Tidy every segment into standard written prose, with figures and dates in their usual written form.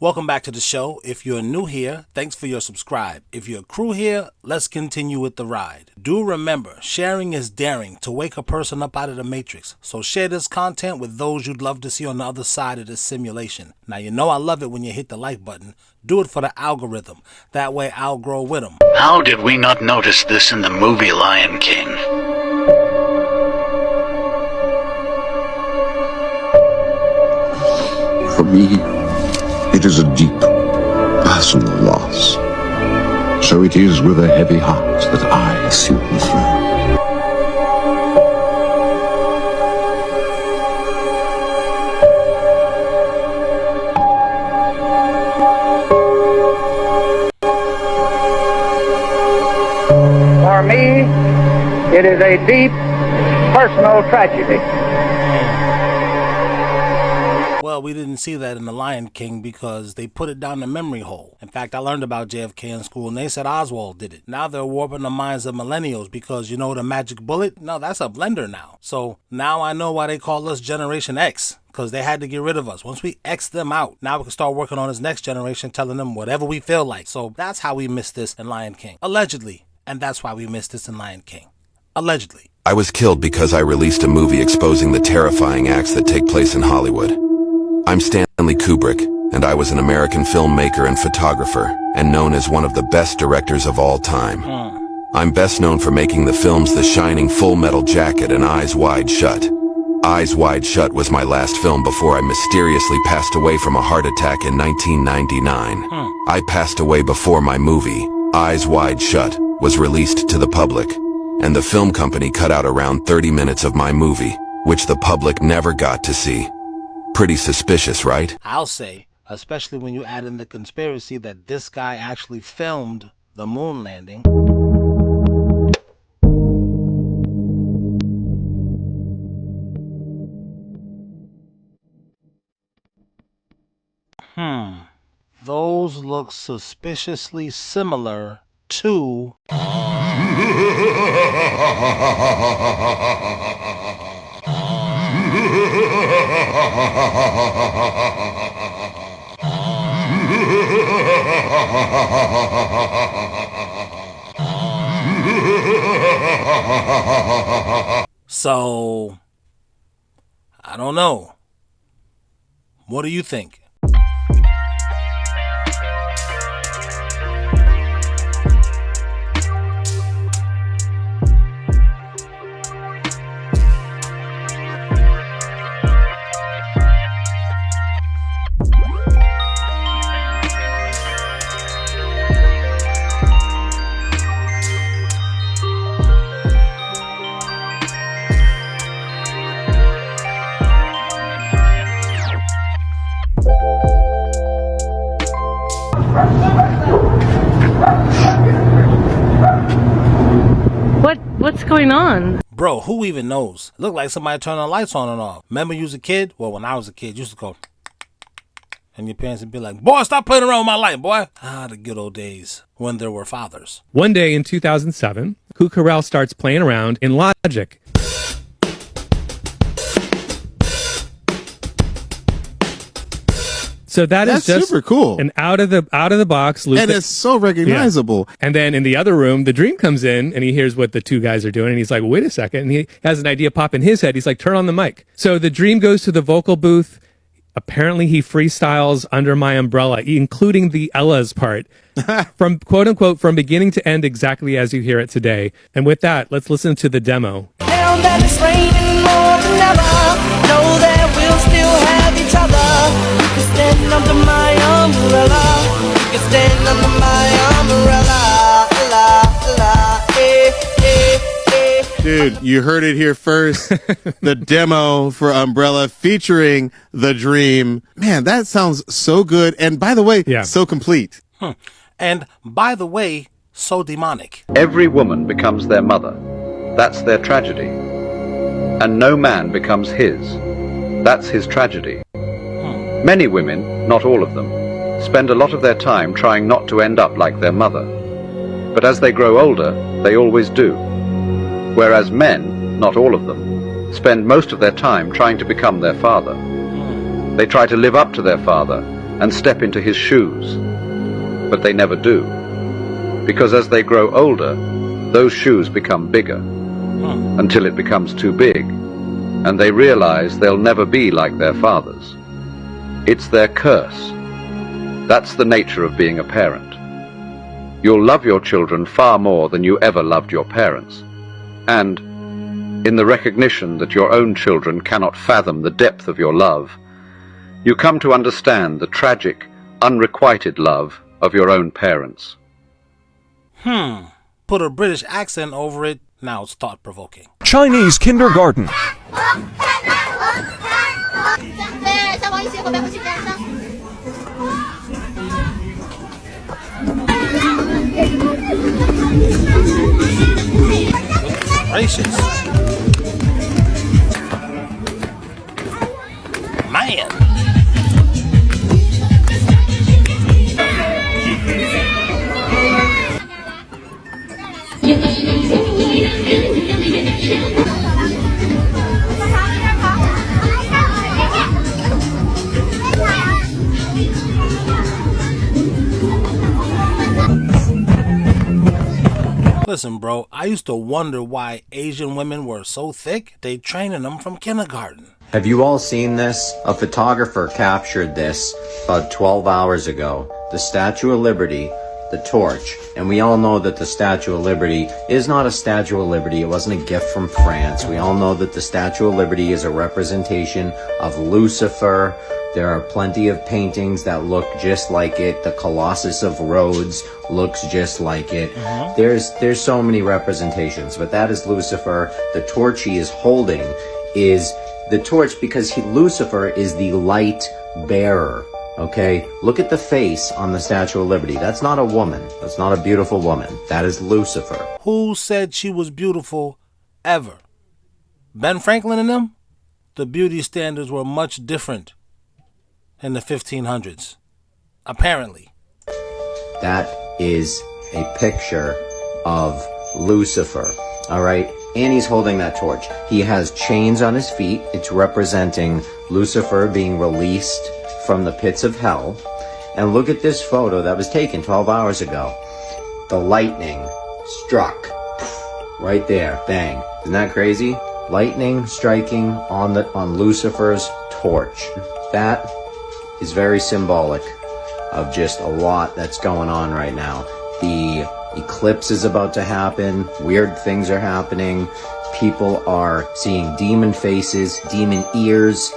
Welcome back to the show. If you're new here, thanks for your subscribe. If you're a crew here, let's continue with the ride. Do remember, sharing is daring to wake a person up out of the matrix. So share this content with those you'd love to see on the other side of this simulation. Now you know I love it when you hit the like button. Do it for the algorithm. That way I'll grow with them. How did we not notice this in the movie Lion King? For me, it is a deep, personal loss. So it is with a heavy heart that I assume the throne. For me, it is a deep, personal tragedy. Well, we didn't see that in The Lion King because they put it down the memory hole. In fact, I learned about JFK in school and they said Oswald did it. Now they're warping the minds of millennials because, you know, the magic bullet? No, that's a blender now. So now I know why they call us Generation X, because they had to get rid of us. Once we X them out, now we can start working on this next generation, telling them whatever we feel like. So that's how we missed this in Lion King. Allegedly. And that's why we missed this in Lion King. Allegedly. I was killed because I released a movie exposing the terrifying acts that take place in Hollywood. I'm Stanley Kubrick, and I was an American filmmaker and photographer, and known as one of the best directors of all time. I'm best known for making the films The Shining, Full Metal Jacket, and Eyes Wide Shut. Eyes Wide Shut was my last film before I mysteriously passed away from a heart attack in 1999. I passed away before my movie, Eyes Wide Shut, was released to the public, and the film company cut out around 30 minutes of my movie, which the public never got to see. Pretty suspicious, right? I'll say, especially when you add in the conspiracy that this guy actually filmed the moon landing. Those look suspiciously similar to... So, I don't know. What do you think? What's going on? Bro, who even knows? It looked like somebody turned the lights on and off. Remember you was a kid? Well, when I was a kid, you used to go... And your parents would be like, boy, stop playing around with my light, boy. The good old days when there were fathers. One day in 2007, Kubrick starts playing around in Logic. So that's just super cool. An out of the box loop. And it's so recognizable. Yeah. And then in the other room, the dream comes in and he hears what the two guys are doing. And he's like, wait a second. And he has an idea pop in his head. He's like, turn on the mic. So the dream goes to the vocal booth. Apparently he freestyles Under My Umbrella, including the Ella's part from quote unquote, from beginning to end, exactly as you hear it today. And with that, let's listen to the demo. Now that it's raining more than ever, know that we'll still have each other. You can stand under my umbrella. You can stand under my umbrella. La, la, Dude, you heard it here first. The demo for Umbrella featuring The Dream. Man, that sounds so good. And by the way, so complete. And by the way, so demonic. Every woman becomes their mother. That's their tragedy. And no man becomes his. That's his tragedy. Many women, not all of them, spend a lot of their time trying not to end up like their mother. But as they grow older, they always do. Whereas men, not all of them, spend most of their time trying to become their father. They try to live up to their father, and step into his shoes. But they never do, because as they grow older, those shoes become bigger, until it becomes too big, and they realize they'll never be like their fathers. It's their curse. That's the nature of being a parent. You'll love your children far more than you ever loved your parents, and in the recognition that your own children cannot fathom the depth of your love, you come to understand the tragic, unrequited love of your own parents. Put a British accent over it, now it's thought-provoking. Chinese kindergarten. Gracious. Man. Listen, bro, I used to wonder why Asian women were so thick. They training them from kindergarten. Have you all seen this? A photographer captured this about 12 hours ago. The Statue of Liberty, the torch. And we all know that the Statue of Liberty is not a Statue of Liberty. It wasn't a gift from France. We all know that the Statue of Liberty is a representation of Lucifer. There are plenty of paintings that look just like it. The Colossus of Rhodes looks just like it. There's so many representations, but that is Lucifer. The torch he is holding is the torch because Lucifer is the light bearer. Okay, look at the face on the Statue of Liberty. That's not a woman. That's not a beautiful woman. That is Lucifer. Who said she was beautiful ever? Ben Franklin and them? The beauty standards were much different in the 1500s, apparently. That is a picture of Lucifer, all right? And he's holding that torch. He has chains on his feet. It's representing Lucifer being released from the pits of hell. And look at this photo that was taken 12 hours ago. The lightning struck right there, bang. Isn't that crazy? Lightning striking on Lucifer's torch. That is very symbolic of just a lot that's going on right now. The eclipse is about to happen. Weird things are happening. People are seeing demon faces, demon ears.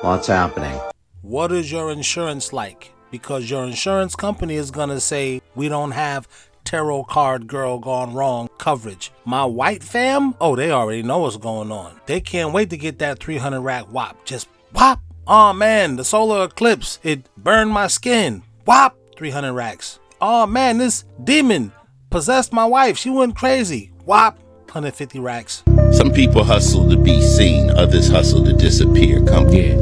Lots happening. What is your insurance like? Because your insurance company is going to say, we don't have tarot card girl gone wrong coverage. My white fam? Oh, they already know what's going on. They can't wait to get that 300 rack whop. Just whop. Oh man, the solar eclipse, it burned my skin. Whop, 300 racks. Oh man, this demon possessed my wife. She went crazy. Whop, 150 racks. Some people hustle to be seen, others hustle to disappear comfortably.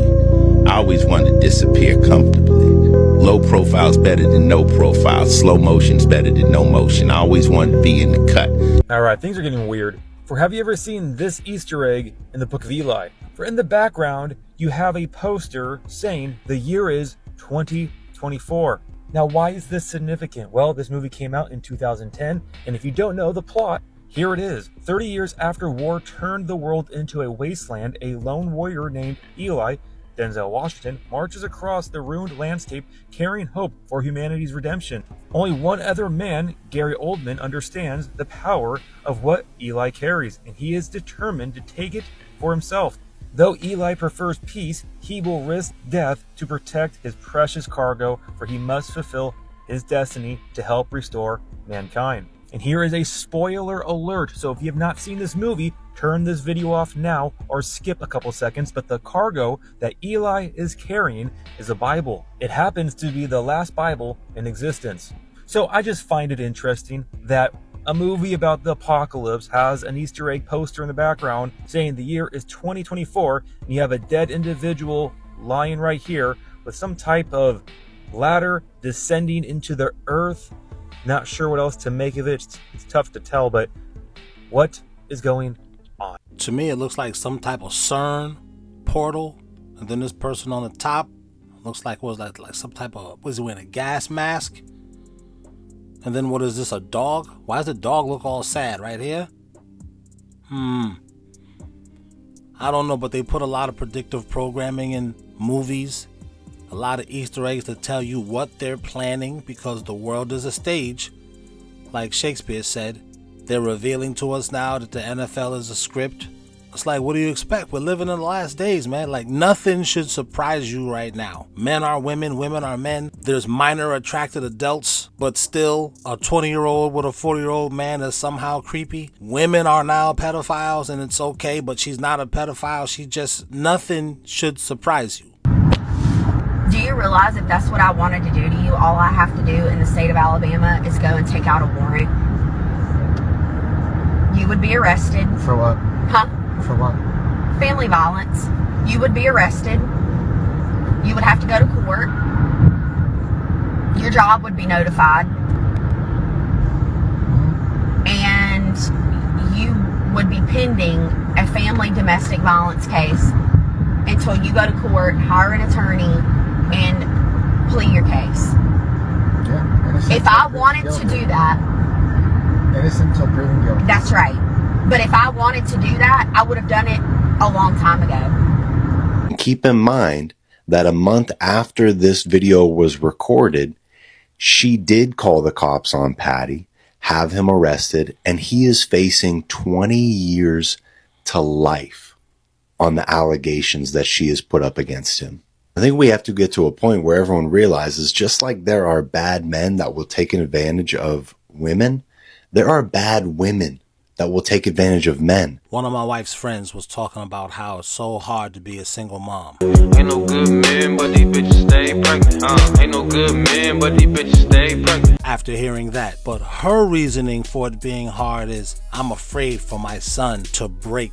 I always want to disappear comfortably. Low profile's better than no profile. Slow motion's better than no motion. I always wanted to be in the cut. Alright, things are getting weird. For have you ever seen this Easter egg in the Book of Eli? For in the background, you have a poster saying the year is 2024. Now, why is this significant? Well, this movie came out in 2010, and if you don't know the plot, here it is. 30 years after war turned the world into a wasteland, a lone warrior named Eli, Denzel Washington, marches across the ruined landscape carrying hope for humanity's redemption. Only one other man, Gary Oldman, understands the power of what Eli carries, and he is determined to take it for himself. Though Eli prefers peace, he will risk death to protect his precious cargo, for he must fulfill his destiny to help restore mankind. And here is a spoiler alert, so if you have not seen this movie, turn this video off now or skip a couple seconds, but the cargo that Eli is carrying is a Bible. It happens to be the last Bible in existence. So I just find it interesting that a movie about the apocalypse has an Easter egg poster in the background saying the year is 2024, and you have a dead individual lying right here with some type of ladder descending into the earth. Not sure what else to make of it. It's tough to tell, but what is going on? To me, it looks like some type of CERN portal, and then this person on the top Looks like, what was that, like some type of, was he wearing a gas mask? And then what is this, a dog? Why does the dog look all sad right here? I don't know, but they put a lot of predictive programming in movies. A lot of Easter eggs to tell you what they're planning, because the world is a stage. Like Shakespeare said, they're revealing to us now that the NFL is a script. It's like, what do you expect? We're living in the last days, man. Like, nothing should surprise you right now. Men are women, women are men. There's minor attracted adults, but still a 20-year-old with a 40-year-old man is somehow creepy. Women are now pedophiles, and it's okay, but she's not a pedophile. She just, nothing should surprise you. Do you realize if that's what I wanted to do to you, all I have to do in the state of Alabama is go and take out a warrant? You would be arrested. For what? Huh? For what? Family violence. You would be arrested. You would have to go to court. Your job would be notified. And you would be pending a family domestic violence case until you go to court, hire an attorney, and plead your case. Yeah. If I wanted to do that, innocent until proven guilty. That's right. But if I wanted to do that, I would have done it a long time ago. Keep in mind that a month after this video was recorded, she did call the cops on Patty, have him arrested, and he is facing 20 years to life on the allegations that she has put up against him. I think we have to get to a point where everyone realizes, just like there are bad men that will take advantage of women, there are bad women that will take advantage of men. One of my wife's friends was talking about how it's so hard to be a single mom. Ain't no good men, but these bitches stay pregnant. Ain't no good men, but these bitches stay pregnant. After hearing that, but her reasoning for it being hard is, I'm afraid for my son to break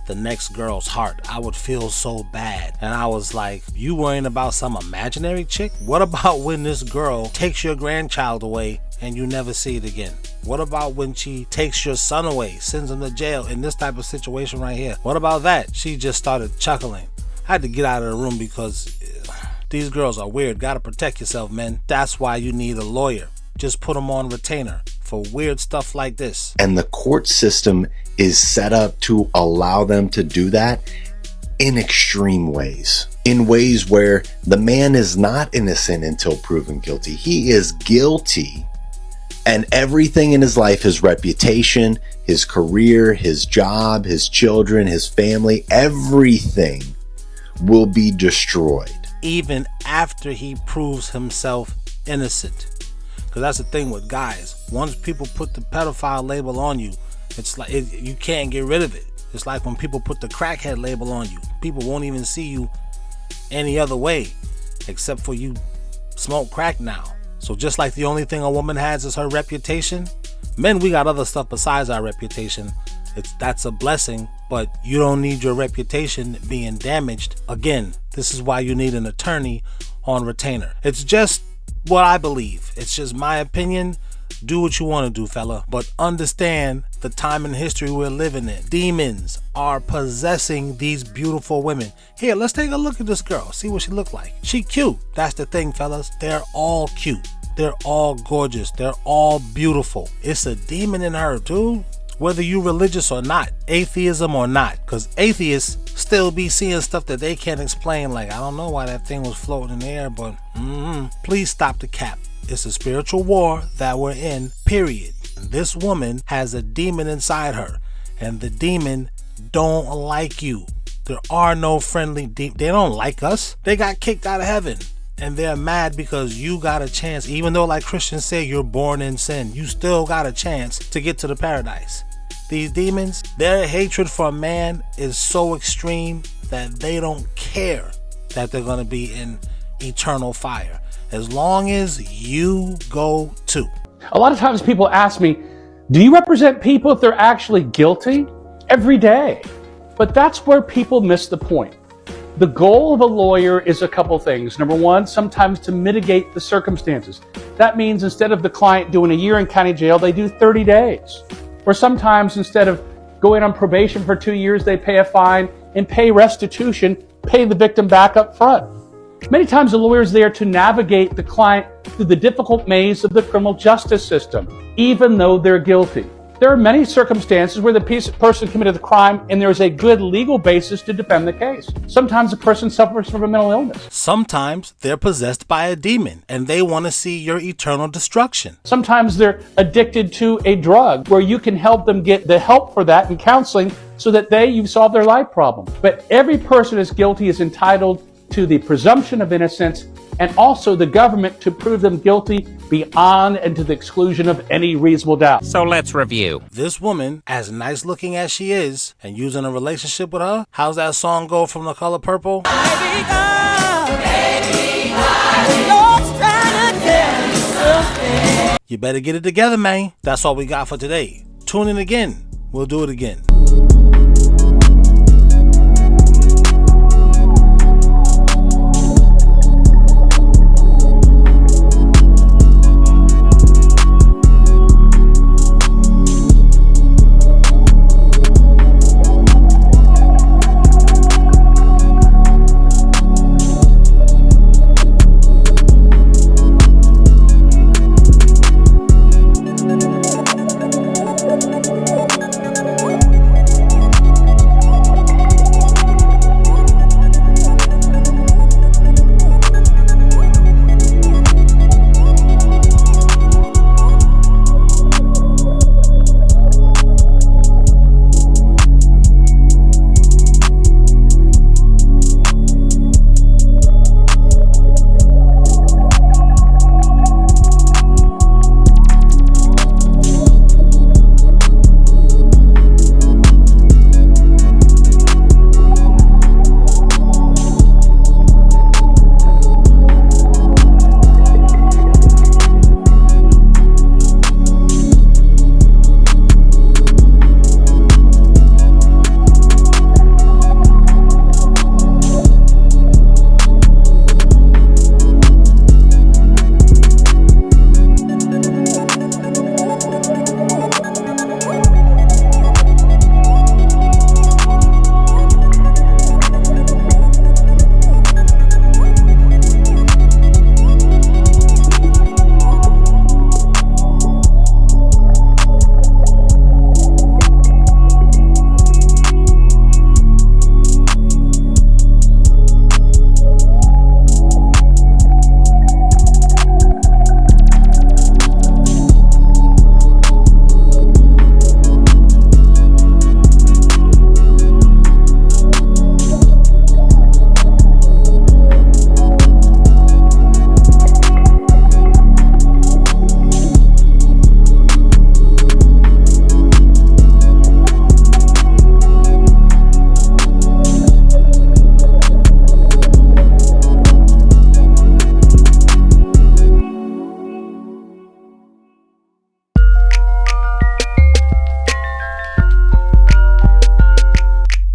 the next girl's heart. I would feel so bad. And I was like, you worrying about some imaginary chick? What about when this girl takes your grandchild away and you never see it again? What about when she takes your son away, sends him to jail in this type of situation right here? What about that? She just started chuckling. I had to get out of the room because these girls are weird. Gotta protect yourself, man. That's why you need a lawyer. Just put them on retainer for weird stuff like this. And the court system is set up to allow them to do that in extreme ways. In ways where the man is not innocent until proven guilty. He is guilty. And everything in his life, his reputation, his career, his job, his children, his family, everything will be destroyed. Even after he proves himself innocent. Because that's the thing with guys. Once people put the pedophile label on you, it's like you can't get rid of it. It's like when people put the crackhead label on you. People won't even see you any other way except for you smoke crack now. So just like the only thing a woman has is her reputation, men, we got other stuff besides our reputation. That's a blessing, but you don't need your reputation being damaged. Again, this is why you need an attorney on retainer. It's just what I believe. It's just my opinion. Do what you want to do, fella, but understand the time in history we're living in. Demons are possessing these beautiful women. Here, let's take a look at this girl, see what she look like. She cute. That's the thing, fellas. They're all cute. They're all gorgeous. They're all beautiful. It's a demon in her, dude. Whether you religious or not, atheism or not, because atheists still be seeing stuff that they can't explain. Like, I don't know why that thing was floating in the air, but please stop the cap. It's a spiritual war that we're in, period. This woman has a demon inside her, and the demon don't like you. There are no friendly demons. They don't like us. They got kicked out of heaven, and they're mad because you got a chance. Even though, like Christians say, you're born in sin, you still got a chance to get to the paradise. These demons, their hatred for man is so extreme that they don't care that they're going to be in eternal fire. As long as you go too. A lot of times people ask me, do you represent people if they're actually guilty? Every day. But that's where people miss the point. The goal of a lawyer is a couple things. Number one, sometimes to mitigate the circumstances. That means instead of the client doing a year in county jail, they do 30 days. Or sometimes instead of going on probation for 2 years, they pay a fine and pay restitution, pay the victim back up front. Many times the lawyer is there to navigate the client through the difficult maze of the criminal justice system, even though they're guilty. There are many circumstances where the person committed the crime and there is a good legal basis to defend the case. Sometimes a person suffers from a mental illness. Sometimes they're possessed by a demon and they want to see your eternal destruction. Sometimes they're addicted to a drug where you can help them get the help for that and counseling so that you've solved their life problem. But every person is guilty is entitled to the presumption of innocence and also the government to prove them guilty beyond and to the exclusion of any reasonable doubt. So let's review. This woman, as nice looking as she is, and using a relationship with her, how's that song go from The Color Purple? You better get it together, man. That's all we got for today. Tune in again. We'll do it again.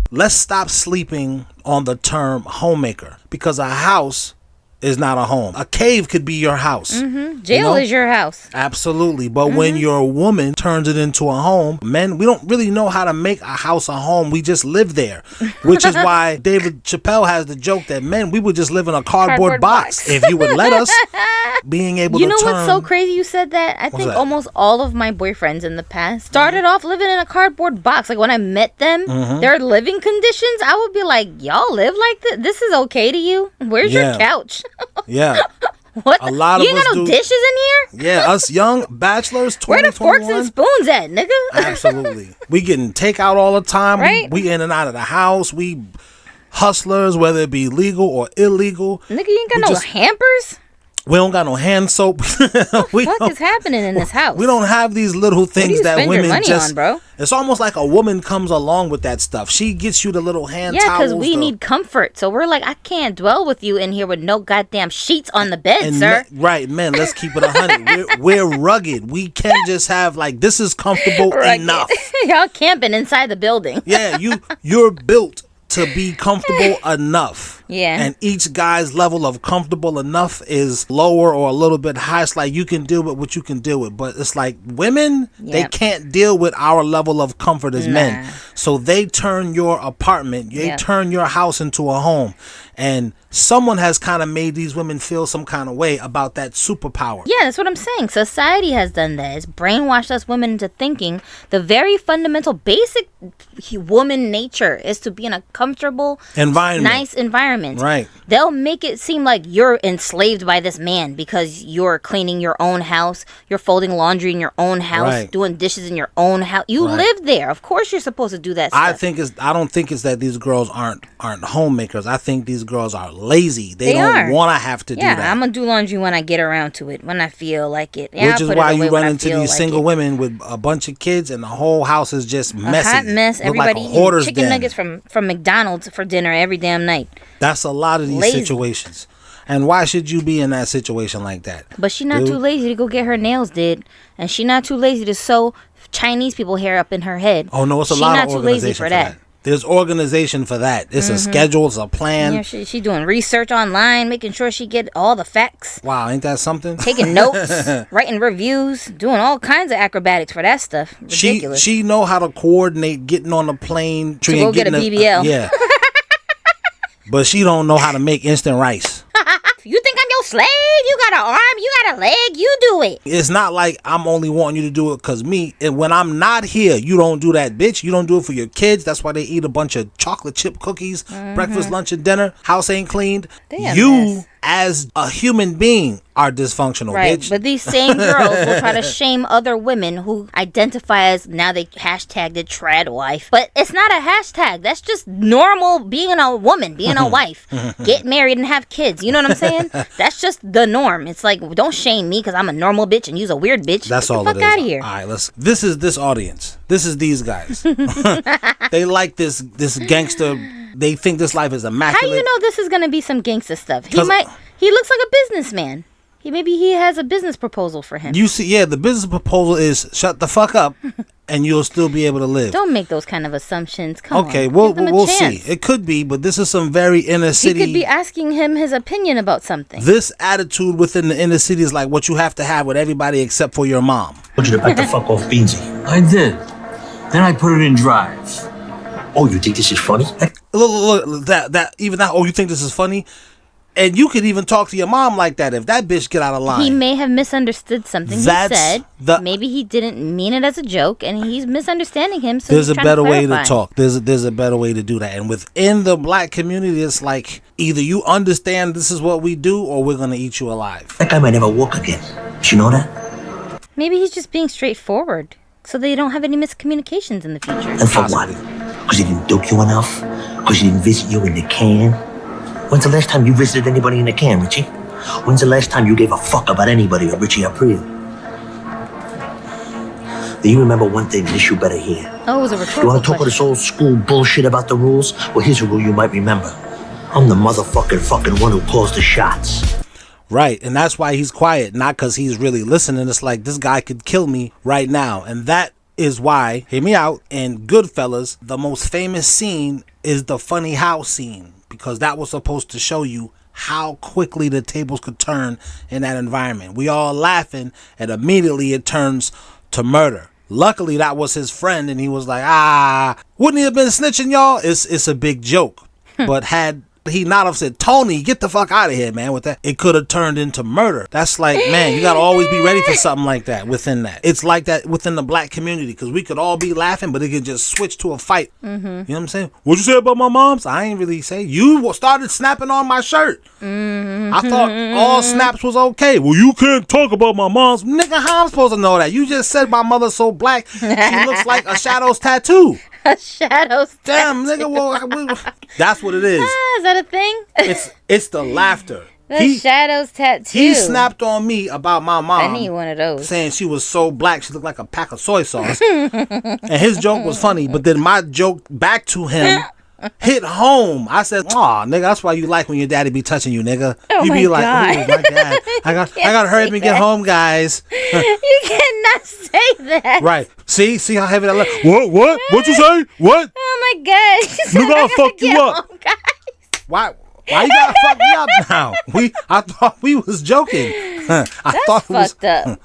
Let's stop sleeping on the term homemaker, because a house is not a home. A cave could be your house. Jail is your house. Absolutely. But when your woman turns it into a home, men, we don't really know how to make a house a home. We just live there, which is why David Chappelle has the joke that men, we would just live in a cardboard box if you would let us. Being able to You know what's so crazy you said that? I think almost all of my boyfriends in the past started off living in a cardboard box. Like when I met them, their living conditions, I would be like, y'all live like this? This is okay to you? Where's your couch? Yeah. What? A lot you of ain't us got no do. dishes in here? Yeah, us young bachelors, 20, Where the forks 21. and spoons at, nigga? Absolutely. We getting takeout all the time. Right? We in and out of the house. We hustlers, whether it be legal or illegal. Nigga, you ain't got no hampers? We don't got no hand soap. What is happening in this house? We don't have these little things that spend your women money just. on, bro? It's almost like a woman comes along with that stuff. She gets you the little hand towels. Yeah, because we need comfort. So we're like, I can't dwell with you in here with no goddamn sheets on the bed, sir. Right, man. Let's keep it 100. We're rugged. We can't just have like this is comfortable enough. Y'all camping inside the building. Yeah, you're built to be comfortable enough. Yeah. And each guy's level of comfortable enough is lower or a little bit higher. It's like you can deal with what you can deal with. But it's like women, they can't deal with our level of comfort as men. So they turn your apartment, they turn your house into a home. And someone has kind of made these women feel some kind of way about that superpower. Yeah, that's what I'm saying. Society has done that. It's brainwashed us women into thinking the very fundamental, basic woman nature is to be in a comfortable, nice environment. Right. They'll make it seem like you're enslaved by this man because you're cleaning your own house, you're folding laundry in your own house, doing dishes in your own house. You live there. Of course you're supposed to do that stuff. I don't think it's that these girls aren't homemakers. I think these girls are lazy. They don't want to have to do that. Yeah, I'm going to do laundry when I get around to it, when I feel like it. Yeah, which is why you run into these single women with a bunch of kids and the whole house is just messy. A hot mess. Everybody eating chicken nuggets from McDonald's for dinner every damn night. That's a lot of these situations. And why should you be in that situation like that? But she's not too lazy to go get her nails did. And she's not too lazy to sew Chinese people hair up in her head. Oh, no, it's a lot of organization for that. There's organization for that. It's a schedule, it's a plan. Yeah, she doing research online, making sure she get all the facts. Wow, ain't that something? Taking notes, writing reviews, doing all kinds of acrobatics for that stuff. Ridiculous. She know how to coordinate getting on a plane. To go get a BBL. Yeah. But she don't know how to make instant rice. You think I'm your slave? You got an arm, you got a leg, you do it. It's not like I'm only wanting you to do it because me. And when I'm not here, you don't do that, bitch. You don't do it for your kids. That's why they eat a bunch of chocolate chip cookies, breakfast, lunch, and dinner. House ain't cleaned. You, as a human being, are dysfunctional, bitch. But these same girls will try to shame other women who identify as, now they hashtagged it, trad wife. But it's not a hashtag. That's just normal being a woman, being a wife. Get married and have kids. You know what I'm saying? That's just the norm. It's like, don't shame me because I'm a normal bitch and you's a weird bitch. That's all Get the fuck out of here. All right, this is this audience. This is these guys. They like this gangster. They think this life is immaculate. How do you know this is going to be some gangster stuff? He looks like a businessman. Maybe he has a business proposal for him. You see, the business proposal is shut the fuck up and you'll still be able to live. Don't make those kind of assumptions. Come on. Okay, we'll see. It could be, but this is some very inner city. He could be asking him his opinion about something. This attitude within the inner city is like what you have to have with everybody except for your mom. I want you to back the fuck off Beansy. I did. Then I put it in drive. Oh, you think this is funny? Look, that oh, you think this is funny? And you could even talk to your mom like that if that bitch get out of line. He may have misunderstood something he said. Maybe he didn't mean it as a joke, and he's misunderstanding him. So there's a better way to talk. There's a better way to do that. And within the black community, it's like either you understand this is what we do, or we're gonna eat you alive. That guy might never walk again. Did you know that? Maybe he's just being straightforward, so they don't have any miscommunications in the future. And for what? Because he didn't dope you enough? Because he didn't visit you in the can? When's the last time you visited anybody in the can, Richie? When's the last time you gave a fuck about anybody or Richie April? Do you remember one thing this you better hear? Oh, it was a rhetorical You want to talk with this old school bullshit about the rules? Well, here's a rule you might remember. I'm the motherfucking one who calls the shots. Right, and that's why he's quiet, not because he's really listening. It's like, this guy could kill me right now. And that is why, hear me out, in Goodfellas, the most famous scene is the funny house scene. Because that was supposed to show you how quickly the tables could turn in that environment. We all laughing, and immediately it turns to murder. Luckily, that was his friend, and he was like, wouldn't he have been snitching, y'all? It's a big joke. But had he not have said, Tony, get the fuck out of here, man, with that, it could have turned into murder. That's like, man, you got to always be ready for something like that within that. It's like that within the black community, because we could all be laughing, but it could just switch to a fight. You know what I'm saying? What'd you say about my moms? I ain't really say. You started snapping on my shirt. I thought all snaps was okay. Well, you can't talk about my moms. Nigga, how I'm supposed to know that? You just said my mother's so black, she looks like a Shadow's tattoo. Shadows. Damn, nigga. Well, that's what it is. Is that a thing? It's the laughter. The Shadows tattoo. He snapped on me about my mom. I need one of those. Saying she was so black, she looked like a pack of soy sauce. And his joke was funny, but then my joke back to him hit home. I said, "Aw, nigga, that's why you like when your daddy be touching you, nigga. You be like, oh my dad, I gotta hurry up and get home, guys." You cannot say that. Right? See how heavy that look. What? What you say? What? Oh my god! Nigga, I'll fuck you up. Home, Why? Why you gotta fuck me up now? I thought we was joking. I That's thought it was, fucked up.